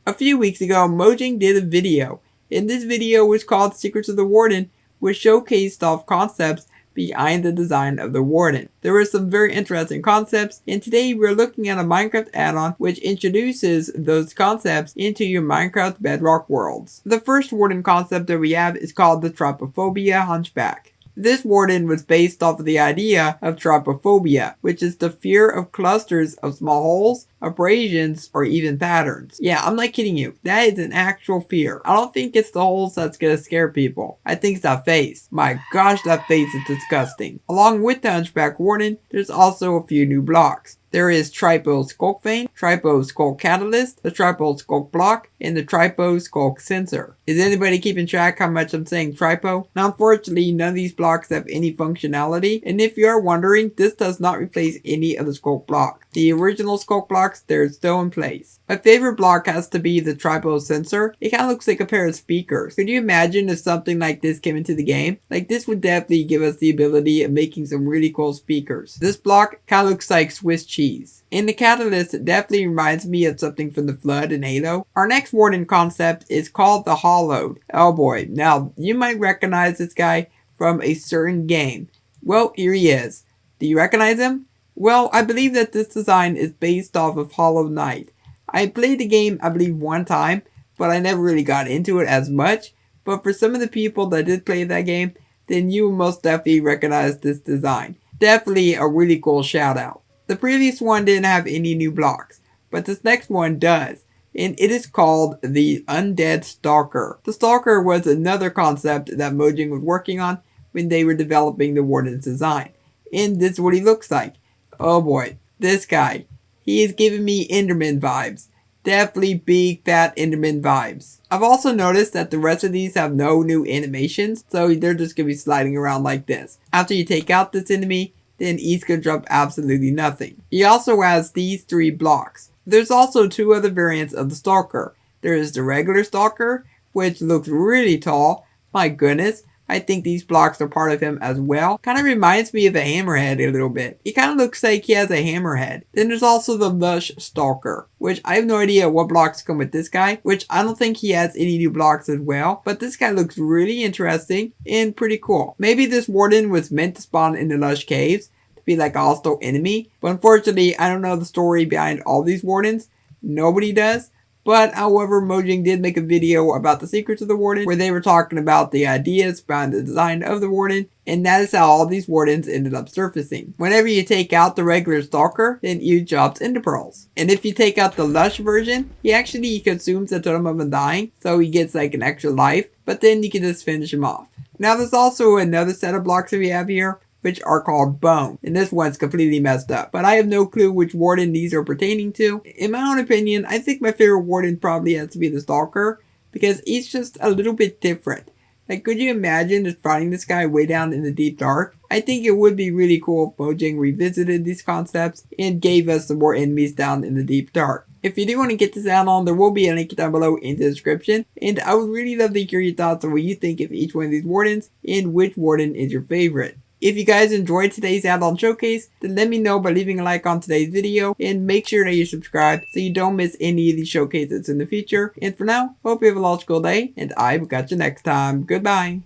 A few weeks ago, Mojang did a video, and this video was called Secrets of the Warden, which showcased off concepts behind the design of the Warden. There were some very interesting concepts, and today we're looking at a Minecraft add-on which introduces those concepts into your Minecraft Bedrock worlds. The first Warden concept that we have is called the Trypophobia Hunchback. This Warden was based off of the idea of trypophobia, which is the fear of clusters of small holes, abrasions, or even patterns. Yeah, I'm not kidding you. That is an actual fear. I don't think it's the holes that's gonna scare people. I think it's that face. My gosh, that face is disgusting. Along with the Hunchback Warden, there's also a few new blocks. There is Trypo Skulk Vein, Trypo Skulk Catalyst, the Trypo Skulk Block, and the Trypo Skulk Sensor. Is anybody keeping track how much I'm saying Trypo? Now unfortunately, none of these blocks have any functionality, and if you are wondering, this does not replace any of the Skulk blocks. The original Skulk blocks, they're still in place. My favorite block has to be the Trypo Sensor. It kind of looks like a pair of speakers. Could you imagine if something like this came into the game? Like, this would definitely give us the ability of making some really cool speakers. This block kind of looks like Swiss cheese. And the Catalyst definitely reminds me of something from the Flood in Halo. Our next Warden concept is called the Hollowed. Oh boy, now you might recognize this guy from a certain game. Well, here he is. Do you recognize him? Well, I believe that this design is based off of Hollow Knight. I played the game, I believe, one time, but I never really got into it as much. But for some of the people that did play that game, then you will most definitely recognize this design. Definitely a really cool shout out. The previous one didn't have any new blocks, but this next one does, and it is called the Undead Stalker. The Stalker was another concept that Mojang was working on when they were developing the Warden's design, and this is what he looks like. Oh boy, this guy. He is giving me Enderman vibes. Definitely big fat Enderman vibes. I've also noticed that the rest of these have no new animations, so they're just going to be sliding around like this. After you take out this enemy, then he's going to drop absolutely nothing. He also has these 3 blocks. There's also 2 other variants of the Stalker. There is the regular Stalker, which looks really tall. My goodness. I think these blocks are part of him as well. Kind of reminds me of a hammerhead a little bit. He kind of looks like he has a hammerhead. Then there's also the Lush Stalker, which I have no idea what blocks come with this guy, which I don't think he has any new blocks as well. But this guy looks really interesting and pretty cool. Maybe this Warden was meant to spawn in the Lush Caves to be like a hostile enemy. But unfortunately, I don't know the story behind all these Wardens. Nobody does. But, however, Mojang did make a video about the secrets of the Warden, where they were talking about the ideas behind the design of the Warden, and that is how all these Wardens ended up surfacing. Whenever you take out the regular Stalker, then he drops Ender Pearls. And if you take out the Lush version, he actually consumes a totem of undying, so he gets like an extra life, but then you can just finish him off. Now there's also another set of blocks that we have here, which are called Bone, and this one's completely messed up. But I have no clue which Warden these are pertaining to. In my own opinion, I think my favorite Warden probably has to be the Stalker, because he's just a little bit different. Like, could you imagine just fighting this guy way down in the deep dark? I think it would be really cool if Mojang revisited these concepts and gave us some more enemies down in the deep dark. If you do want to get this add-on, there will be a link down below in the description, and I would really love to hear your thoughts on what you think of each one of these Wardens, and which Warden is your favorite. If you guys enjoyed today's add-on showcase, then let me know by leaving a like on today's video, and make sure that you subscribe so you don't miss any of these showcases in the future. And for now, hope you have a logical day, and I will catch you next time. Goodbye.